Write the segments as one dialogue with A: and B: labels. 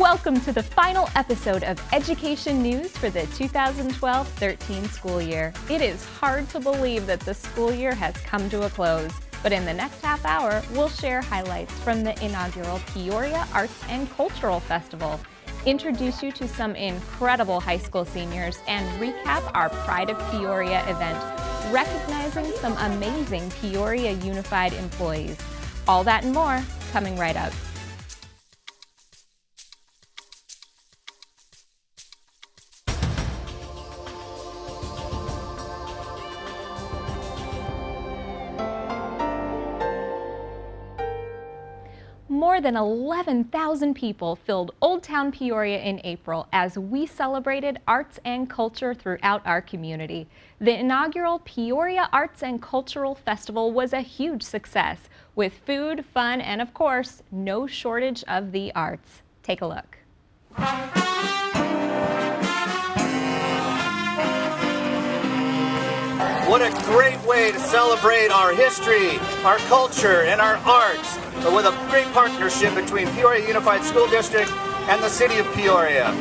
A: Welcome to the final episode of Education News for the 2012-13 school year. It is hard to believe that the school year has come to a close, but in the next half hour, we'll share highlights from the inaugural Peoria Arts and Cultural Festival, introduce you to some incredible high school seniors, and recap our Pride of Peoria event, recognizing some amazing Peoria Unified employees. All that and more coming right up. More than 11,000 people filled Old Town Peoria in April as we celebrated arts and culture throughout our community. The inaugural Peoria Arts and Cultural Festival was a huge success, with food, fun, and of course, no shortage of the arts. Take a look.
B: What a great way to celebrate our history, our culture, and our arts, but with a great partnership between Peoria Unified School District and the City of Peoria.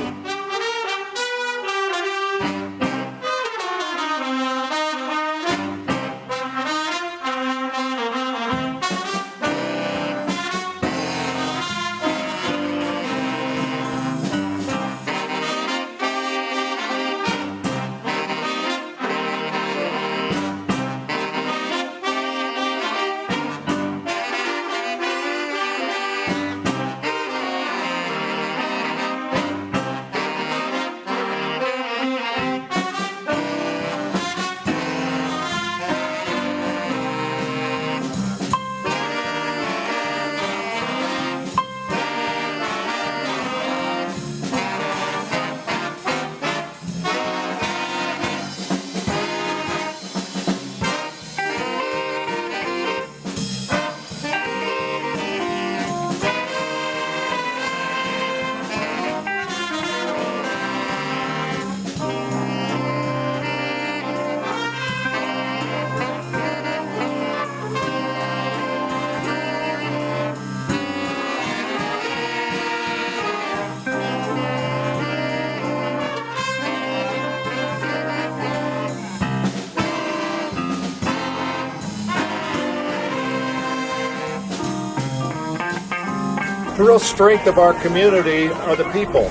C: The real strength of our community are the people,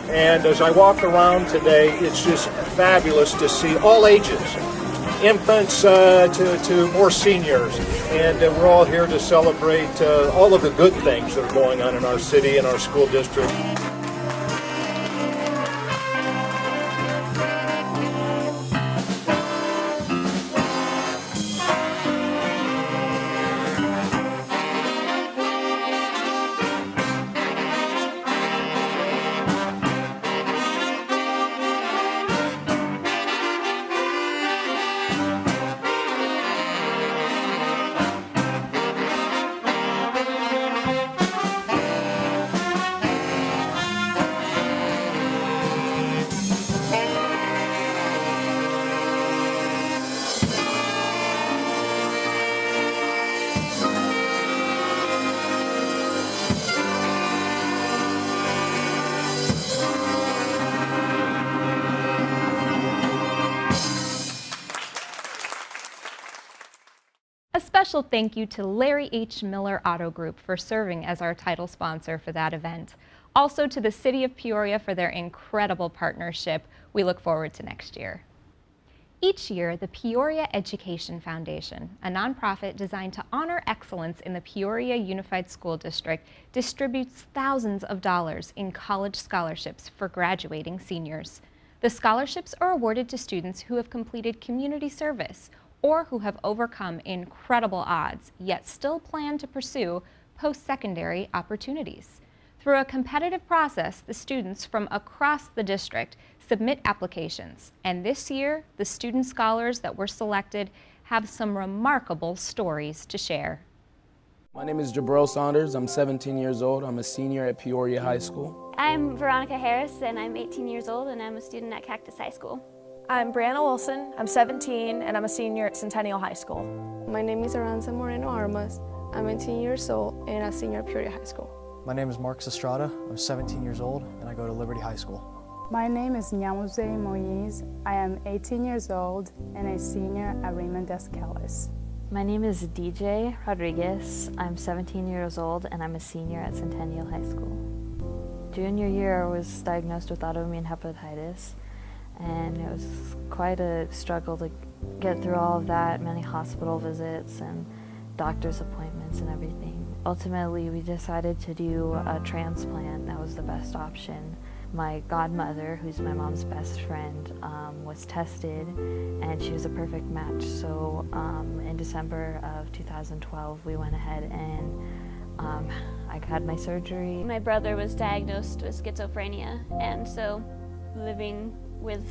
C: and as I walk around today, it's just fabulous to see all ages, infants to more seniors, and we're all here to celebrate all of the good things that are going on in our city and our school district.
A: A special thank you to Larry H. Miller Auto Group for serving as our title sponsor for that event. Also to the City of Peoria for their incredible partnership. We look forward to next year. Each year, the Peoria Education Foundation, a nonprofit designed to honor excellence in the Peoria Unified School District, distributes thousands of dollars in college scholarships for graduating seniors. The scholarships are awarded to students who have completed community service or who have overcome incredible odds, yet still plan to pursue post-secondary opportunities. Through a competitive process, the students from across the district submit applications, and this year, the student scholars that were selected have some remarkable stories to share.
D: My name is Jabril Saunders. I'm 17 years old. I'm a senior at Peoria High School.
E: I'm Veronica Harris, and I'm 18 years old, and I'm a student at Cactus High School.
F: I'm Brianna Wilson. I'm 17, and I'm a senior at Centennial High School.
G: My name is Aranza Moreno Armas. I'm 18 years old and a senior at Peoria High School. My name is Marcus Estrada. I'm 17 years old and I go to Liberty High School.
H: My name is Nyamuze Moise. I am 18 years old and a senior at Raymond Escalis.
I: My name is DJ Rodriguez. I'm 17 years old and I'm a senior at Centennial High School. Junior year I was diagnosed with autoimmune hepatitis, and it was quite a struggle to get through all of that, many hospital visits and doctor's appointments and everything. Ultimately, we decided to do a transplant. That was the best option. My godmother, who's my mom's best friend, was tested, and she was a perfect match. So in December of 2012, we went ahead and I had my surgery.
E: My brother was diagnosed with schizophrenia, and so living with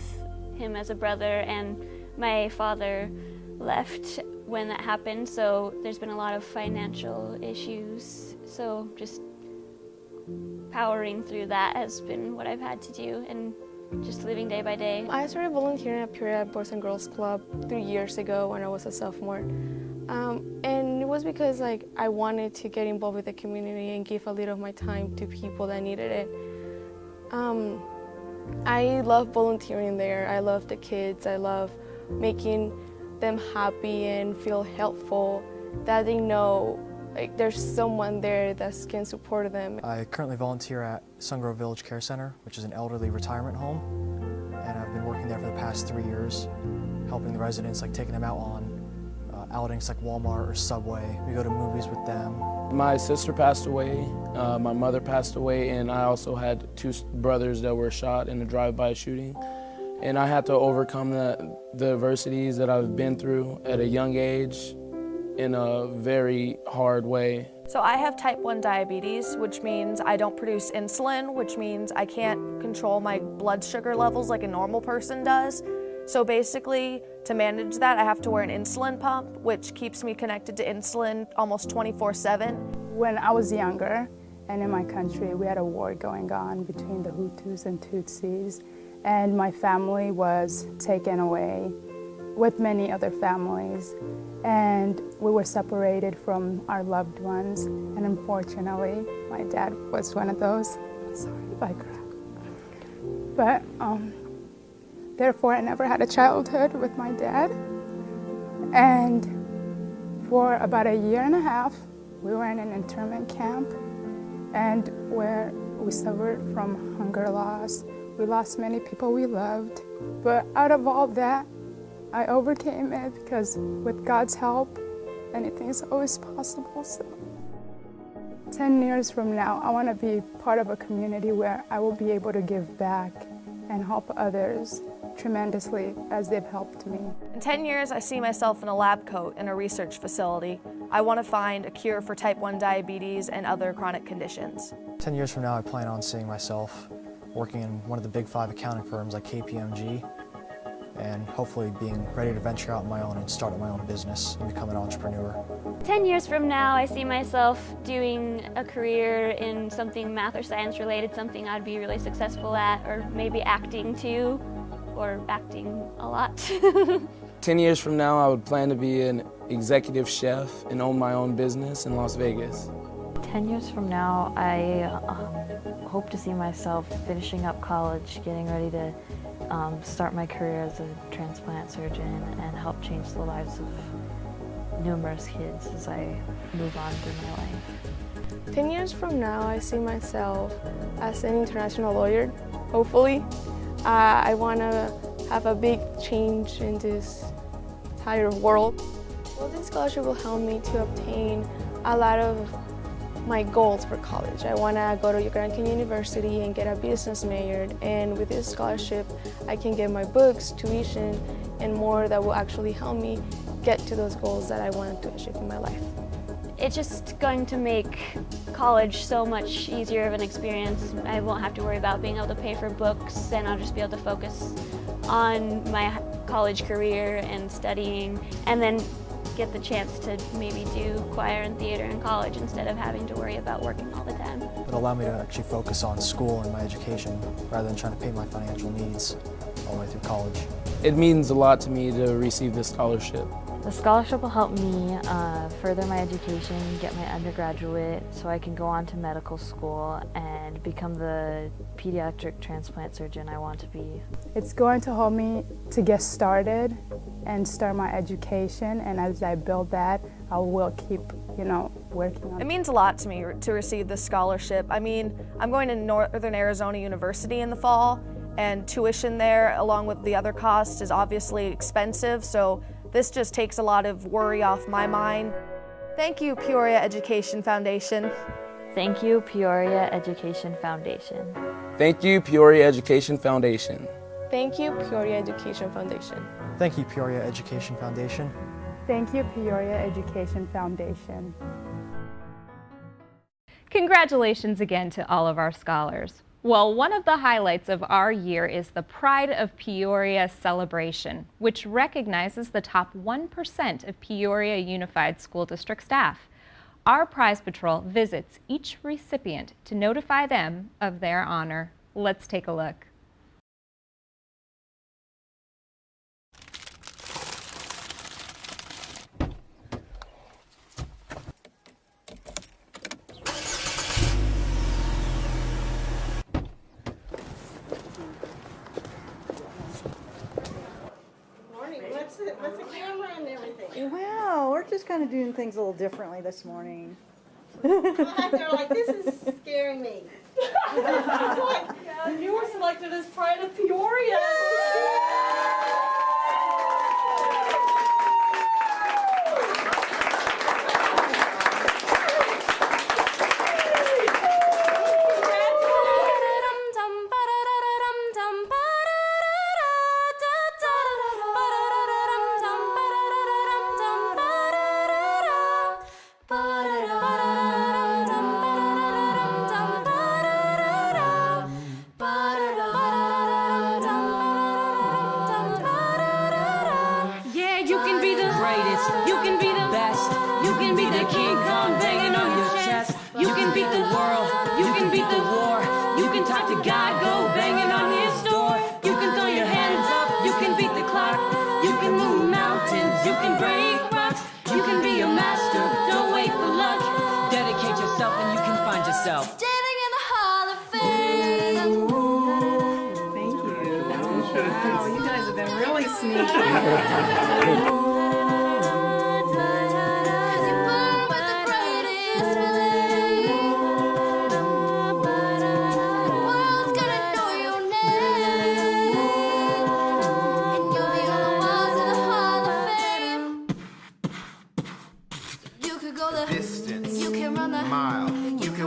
E: him as a brother, and my father left when that happened, so there's been a lot of financial issues. So just powering through that has been what I've had to do, and just living day by day.
J: I started volunteering at Peoria Boys and Girls Club 3 years ago when I was a sophomore. And it was because I wanted to get involved with the community and give a little of my time to people that needed it. I love volunteering there. I love the kids. I love making them happy and feel helpful, that they know there's someone there that can support them.
G: I currently volunteer at Sungrove Village Care Center, which is an elderly retirement home, and I've been working there for the past 3 years, helping the residents, taking them out on outings like Walmart or Subway. We go to movies with them.
D: My sister passed away, my mother passed away, and I also had 2 brothers that were shot in a drive-by shooting. And I had to overcome the adversities that I've been through at a young age in a very hard way.
F: So I have type 1 diabetes, which means I don't produce insulin, which means I can't control my blood sugar levels like a normal person does. So basically, to manage that, I have to wear an insulin pump, which keeps me connected to insulin almost 24/7.
H: When I was younger and in my country, we had a war going on between the Hutus and Tutsis, and my family was taken away with many other families, and we were separated from our loved ones, and unfortunately, my dad was one of those. Sorry if I cry. But therefore, I never had a childhood with my dad, and for about a year and a half, we were in an internment camp, and where we suffered from hunger loss. We lost many people we loved, but out of all that, I overcame it because with God's help, anything is always possible. So 10 years from now, I want to be part of a community where I will be able to give back and help others tremendously as they've helped me.
F: In 10 years, I see myself in a lab coat in a research facility. I want to find a cure for type 1 diabetes and other chronic conditions.
G: 10 years from now, I plan on seeing myself working in one of the big 5 accounting firms like KPMG, and hopefully being ready to venture out on my own and start my own business and become an entrepreneur.
E: 10 years from now, I see myself doing a career in something math or science related, something I'd be really successful at, or maybe acting too, or acting a lot.
D: 10 years from now, I would plan to be an executive chef and own my own business in Las Vegas.
I: 10 years from now, I hope to see myself finishing up college, getting ready to start my career as a transplant surgeon and help change the lives of numerous kids as I move on through my life.
J: 10 years from now, I see myself as an international lawyer, hopefully. I want to have a big change in this entire world. Well, this scholarship will help me to obtain a lot of my goals for college. I want to go to Grand Canyon University and get a business major, and with this scholarship I can get my books, tuition, and more that will actually help me get to those goals that I want to achieve in my life.
E: It's just going to make college so much easier of an experience. I won't have to worry about being able to pay for books, and I'll just be able to focus on my college career and studying, and then get the chance to maybe do choir and theater in college instead of having to worry about working all the time.
G: It'll allow me to actually focus on school and my education rather than trying to pay my financial needs all the way through college.
D: It means a lot to me to receive this scholarship.
I: The scholarship will help me further my education, get my undergraduate so I can go on to medical school and become the pediatric transplant surgeon I want to be.
H: It's going to help me to get started and start my education, and as I build that, I will keep, working on it.
F: It means a lot to me to receive this scholarship. I mean, I'm going to Northern Arizona University in the fall, and tuition there, along with the other costs, is obviously expensive, so this just takes a lot of worry off my mind. Thank you, Peoria Education Foundation.
I: Thank you, Peoria Education Foundation.
D: Thank you, Peoria Education Foundation.
J: Thank you, Peoria Education Foundation.
G: Thank you, Peoria Education Foundation.
H: Thank you, Peoria Education Foundation.
A: Congratulations again to all of our scholars. Well, one of the highlights of our year is the Pride of Peoria celebration, which recognizes the top 1% of Peoria Unified School District staff. Our prize patrol visits each recipient to notify them of their honor. Let's take a look.
K: What's the camera and everything? Wow, we're just kind of doing things a little differently this morning. They're like, this is scaring me. It's like, yeah, you were selected as Pride of Peoria.
L: Standing in the Hall of Fame.
K: Thank you. Wow, you guys have been really sneaky.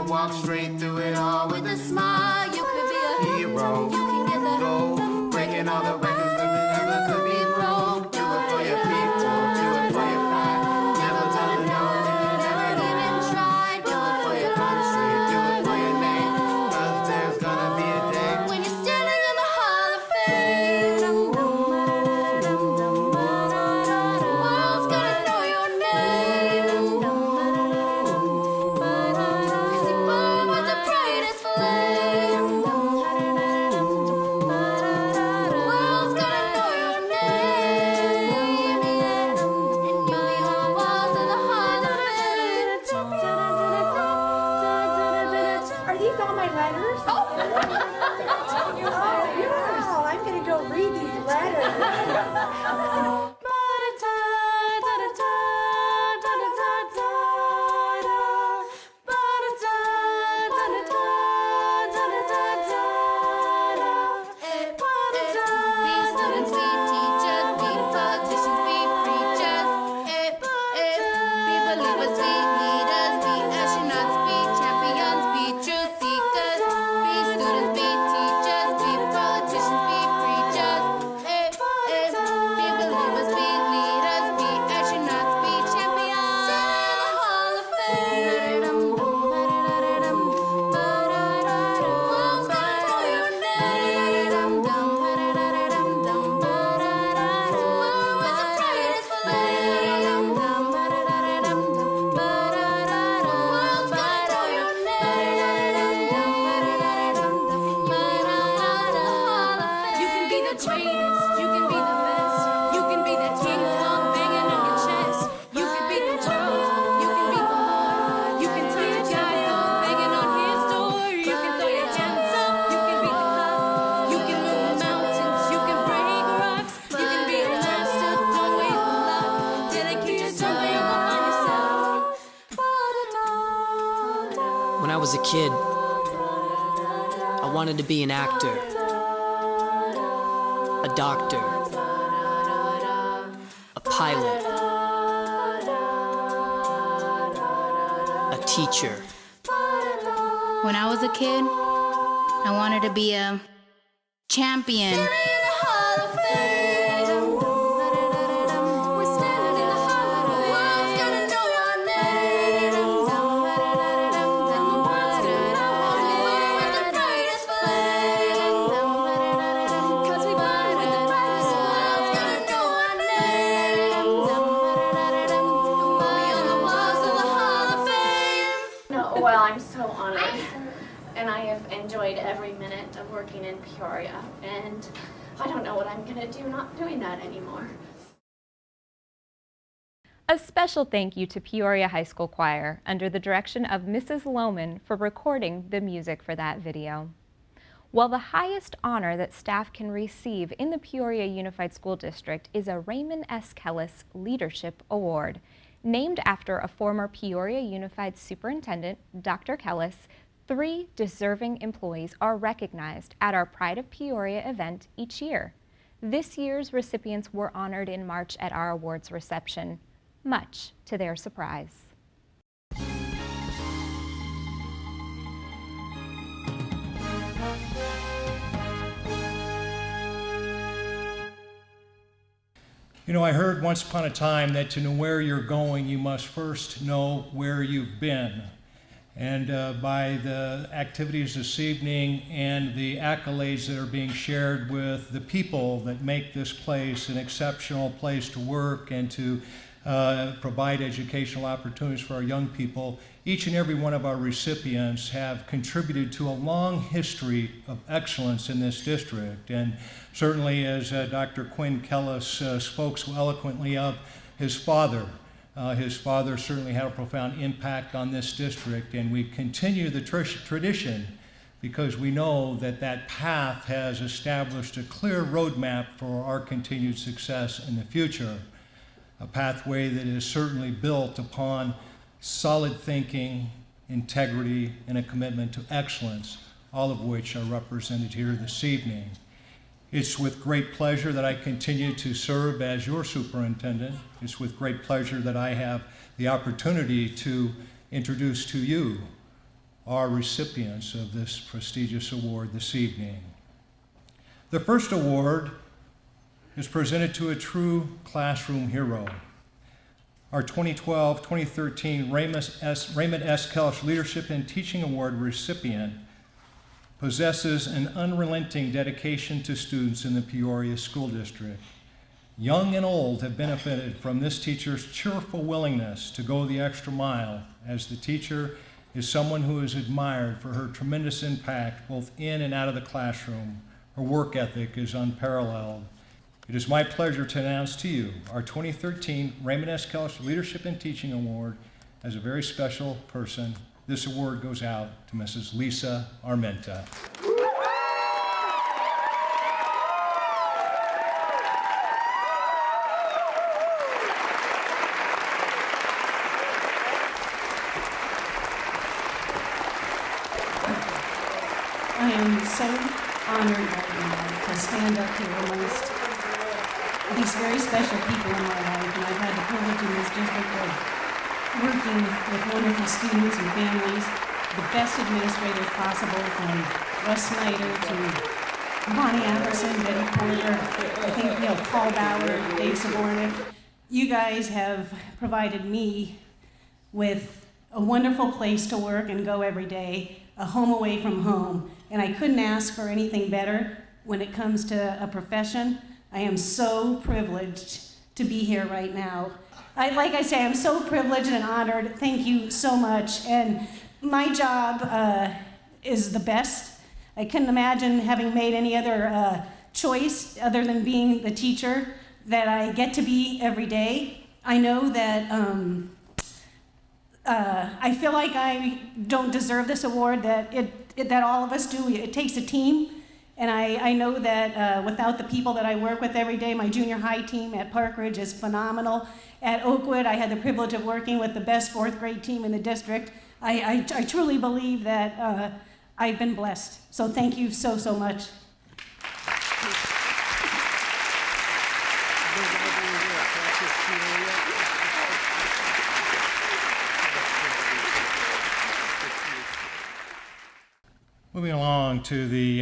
L: Walk straight through it all with a smile. You could be a hero. You can get the gold, breaking all the records that never could be broke. Do it for your people.
M: kid, I wanted to be an actor, a doctor, a pilot, a teacher.
N: When I was a kid, I wanted to be a champion.
O: Well, I'm so honored, and I have enjoyed every minute of working in Peoria, and I don't know what I'm going to do not doing that anymore.
A: A special thank you to Peoria High School Choir under the direction of Mrs. Lohman for recording the music for that video. Well, the highest honor that staff can receive in the Peoria Unified School District is a Raymond S. Kellis Leadership Award. Named after a former Peoria Unified Superintendent, Dr. Kellis, 3 deserving employees are recognized at our Pride of Peoria event each year. This year's recipients were honored in March at our awards reception, much to their surprise.
C: You know, I heard once upon a time that to know where you're going, you must first know where you've been. And by the activities this evening and the accolades that are being shared with the people that make this place an exceptional place to work and to provide educational opportunities for our young people, each and every one of our recipients have contributed to a long history of excellence in this district. And certainly, as Dr. Quinn Kellis spoke so eloquently of his father certainly had a profound impact on this district, and we continue the tradition because we know that that path has established a clear roadmap for our continued success in the future. A pathway that is certainly built upon solid thinking, integrity, and a commitment to excellence, all of which are represented here this evening. It's with great pleasure that I continue to serve as your superintendent. It's with great pleasure that I have the opportunity to introduce to you our recipients of this prestigious award this evening. The first award is presented to a true classroom hero. Our 2012-2013 Raymond S. Kellis Leadership and Teaching Award recipient possesses an unrelenting dedication to students in the Peoria School District. Young and old have benefited from this teacher's cheerful willingness to go the extra mile, as the teacher is someone who is admired for her tremendous impact both in and out of the classroom. Her work ethic is unparalleled. It is my pleasure to announce to you our 2013 Raymond S. Kellis Leadership and Teaching Award. As a very special person, this award goes out to Mrs. Lisa Armenta.
P: I am so honored right now to stand up here amongst these very special people in my life, and I've had the privilege in this district of working with wonderful students and families, the best administrators possible, from Russ Snyder to Bonnie Anderson, Betty Porter, I think, Paul Bauer, Dave Sabornik. You guys have provided me with a wonderful place to work and go every day, a home away from home, and I couldn't ask for anything better when it comes to a profession. I am so privileged to be here right now. Like I say, I'm so privileged and honored. Thank you so much. And my job is the best. I couldn't imagine having made any other choice other than being the teacher that I get to be every day. I know that I feel like I don't deserve this award, that all of us do. It takes a team. And I know that without the people that I work with every day, my junior high team at Park Ridge is phenomenal. At Oakwood, I had the privilege of working with the best 4th grade team in the district. I truly believe that I've been blessed. So thank you so, so much.
Q: Moving along to the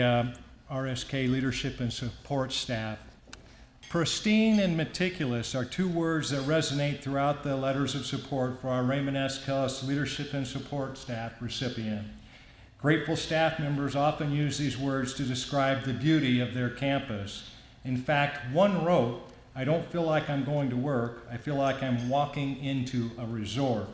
Q: RSK leadership and support staff. Pristine and meticulous are two words that resonate throughout the letters of support for our Raymond S. Kellis leadership and support staff recipient. Grateful staff members often use these words to describe the beauty of their campus. In fact, one wrote, "I don't feel like I'm going to work. I feel like I'm walking into a resort."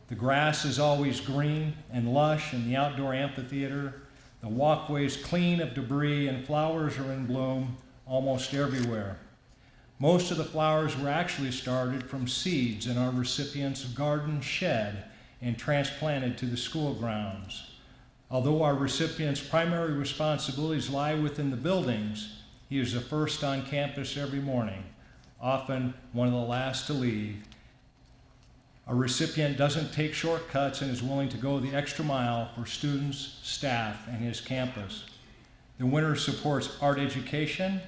Q: The grass is always green and lush in the outdoor amphitheater. The walkways clean of debris and flowers are in bloom almost everywhere. Most of the flowers were actually started from seeds in our recipient's garden shed and transplanted to the school grounds. Although our recipient's primary responsibilities lie within the buildings, he is the first on campus every morning, often one of the last to leave. A recipient doesn't take shortcuts and is willing to go the extra mile for students, staff, and his campus. The winner supports art education.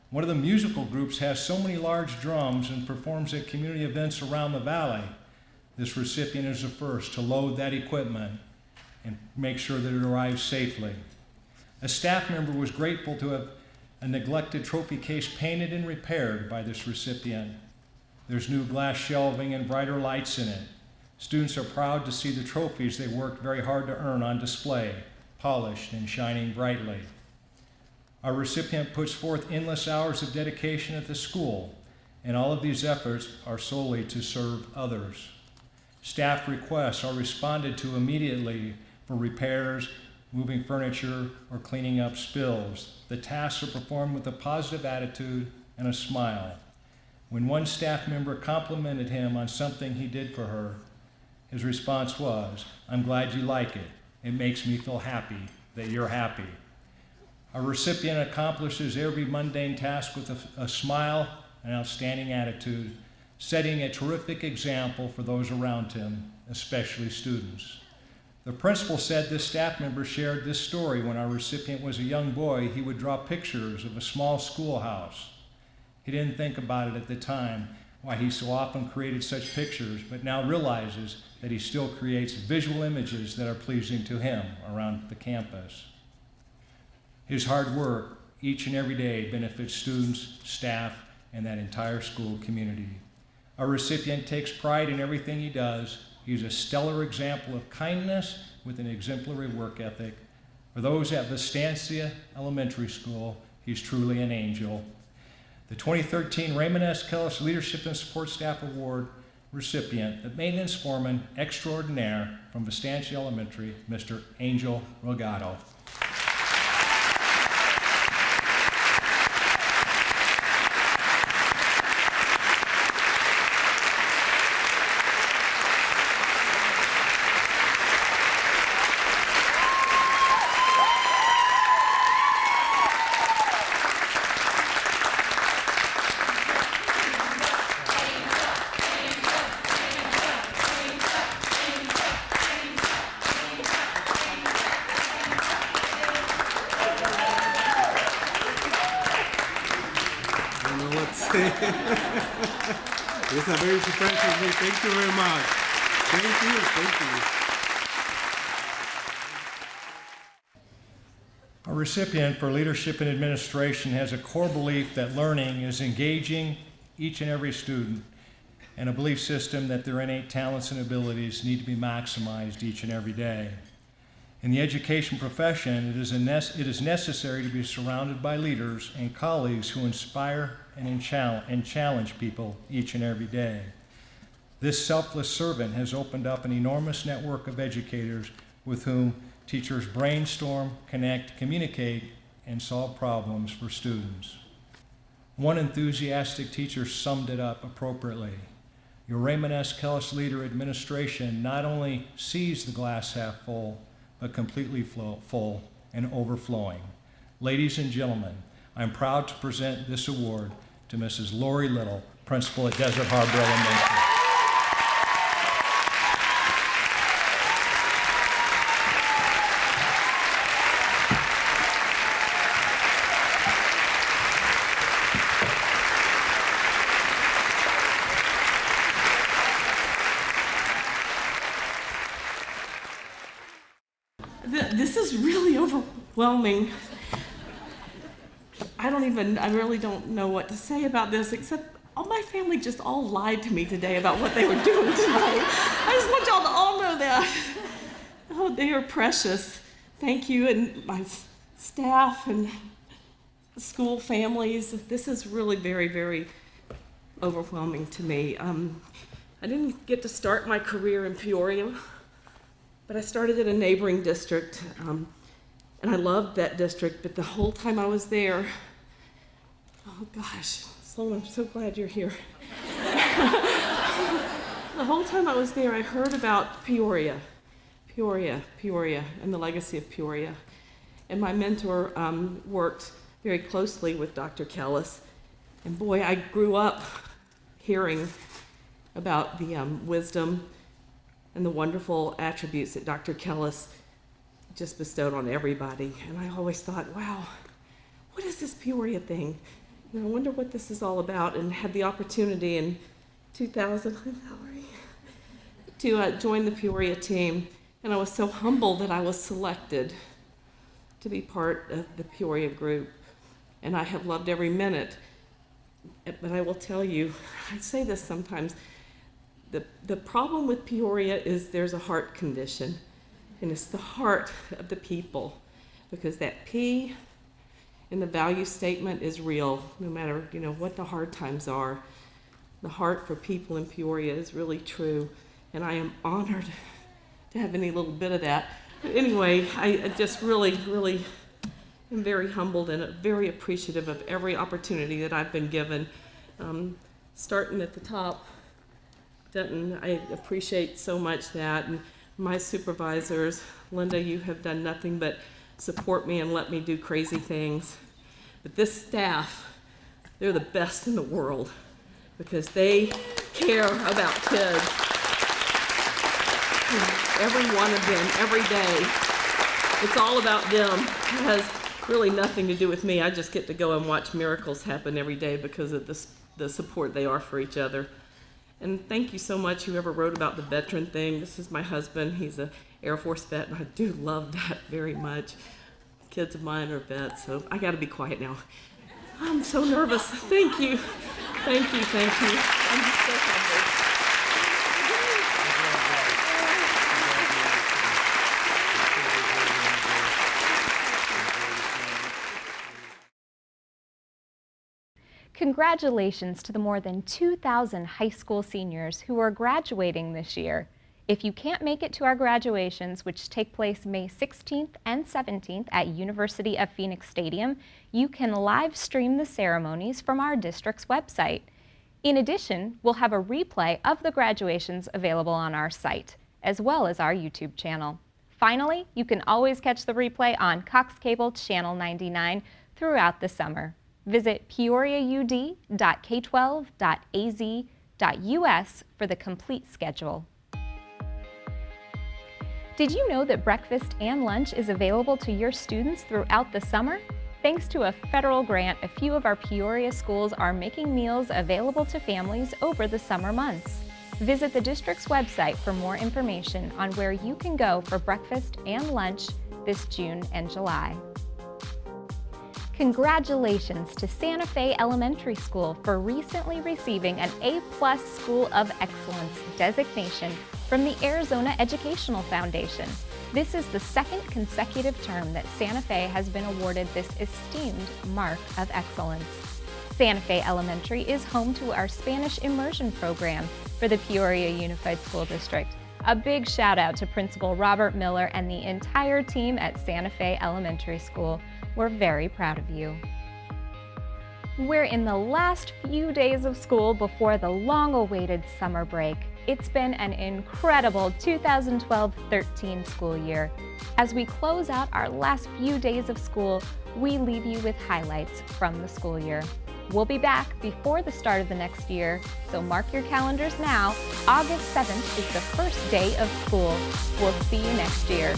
Q: One of the musical groups has so many large drums and performs at community events around the valley. This recipient is the first to load that equipment and make sure that it arrives safely. A staff member was grateful to have a neglected trophy case painted and repaired by this recipient. There's new glass shelving and brighter lights in it. Students are proud to see the trophies they worked very hard to earn on display, polished and shining brightly. Our recipient puts forth endless hours of dedication at the school, and all of these efforts are solely to serve others. Staff requests are responded to immediately for repairs, moving furniture, or cleaning up spills. The tasks are performed with a positive attitude and a smile. When one staff member complimented him on something he did for her, his response was, "I'm glad you like it. It makes me feel happy that you're happy." Our recipient accomplishes every mundane task with a smile and outstanding attitude, setting a terrific example for those around him, especially students. The principal said this staff member shared this story when our recipient was a young boy. He would draw pictures of a small schoolhouse. He didn't think about it at the time, why he so often created such pictures, but now realizes that he still creates visual images that are pleasing to him around the campus. His hard work each and every day benefits students, staff, and that entire school community. Our recipient takes pride in everything he does. He's a stellar example of kindness with an exemplary work ethic. For those at Vistancia Elementary School, he's truly an angel. The 2013 Raymond S. Kellis Leadership and Support Staff Award recipient, the maintenance foreman extraordinaire from Vistancia Elementary, Mr. Angel Rogato.
R: It's a very surprising thing. Thank you very much. Thank you.
Q: Our recipient for leadership and administration has a core belief that learning is engaging each and every student, and a belief system that their innate talents and abilities need to be maximized each and every day. In the education profession, it is necessary to be surrounded by leaders and colleagues who inspire and challenge people each and every day. This selfless servant has opened up an enormous network of educators with whom teachers brainstorm, connect, communicate, and solve problems for students. One enthusiastic teacher summed it up appropriately. Your Raymond S. Kellis Leader Administration not only sees the glass half full, but completely full and overflowing. Ladies and gentlemen, I'm proud to present this award to Mrs. Lori Little, Principal at Desert Harbor Elementary.
P: overwhelming. I really don't know what to say about this, except my family just all lied to me today about what they were doing tonight. I just want y'all to all know that. Oh, they are precious. Thank you, and my staff and school families. This is really very, very overwhelming to me. I didn't get to start my career in Peoria, but I started in a neighboring district, and I loved that district, but the whole time I was there, oh gosh, Sloan, I'm so glad you're here. The whole time I was there, I heard about Peoria, and the legacy of Peoria. And my mentor worked very closely with Dr. Kellis. And boy, I grew up hearing about the wisdom and the wonderful attributes that Dr. Kellis just bestowed on everybody. And I always thought, wow, what is this Peoria thing? And I wonder what this is all about, and had the opportunity in 2000, to join the Peoria team. And I was so humbled that I was selected to be part of the Peoria group. And I have loved every minute. But I will tell you, I say this sometimes, the problem with Peoria is there's a heart condition. And it's the heart of the people. Because that P in the value statement is real, no matter what the hard times are. The heart for people in Peoria is really true. And I am honored to have any little bit of that. But anyway, I just really, really am very humbled and very appreciative of every opportunity that I've been given. Starting at the top, Denton, I appreciate so much that. And my supervisors, Linda, you have done nothing but support me and let me do crazy things. But this staff, they're the best in the world because they care about kids. Every one of them, every day. It's all about them. It has really nothing to do with me. I just get to go and watch miracles happen every day because of the support they are for each other. And thank you so much, whoever wrote about the veteran thing. This is my husband. He's an Air Force vet, and I do love that very much. Kids of mine are vets, so I got to be quiet now. I'm so nervous. Thank you. Thank you, thank you. I'm just so humbled.
A: Congratulations to the more than 2,000 high school seniors who are graduating this year. If you can't make it to our graduations, which take place May 16th and 17th at University of Phoenix Stadium, you can live stream the ceremonies from our district's website. In addition, we'll have a replay of the graduations available on our site, as well as our YouTube channel. Finally, you can always catch the replay on Cox Cable Channel 99 throughout the summer. Visit peoriaud.k12.az.us for the complete schedule. Did you know that breakfast and lunch is available to your students throughout the summer? Thanks to a federal grant, a few of our Peoria schools are making meals available to families over the summer months. Visit the district's website for more information on where you can go for breakfast and lunch this June and July. Congratulations to Santa Fe Elementary School for recently receiving an A+ School of Excellence designation from the Arizona Educational Foundation. This is the second consecutive term that Santa Fe has been awarded this esteemed mark of excellence. Santa Fe Elementary is home to our Spanish immersion program for the Peoria Unified School District. A big shout out to Principal Robert Miller and the entire team at Santa Fe Elementary School. We're very proud of you. We're in the last few days of school before the long-awaited summer break. It's been an incredible 2012-13 school year. As we close out our last few days of school, we leave you with highlights from the school year. We'll be back before the start of the next year, so mark your calendars now. August 7th is the first day of school. We'll see you next year.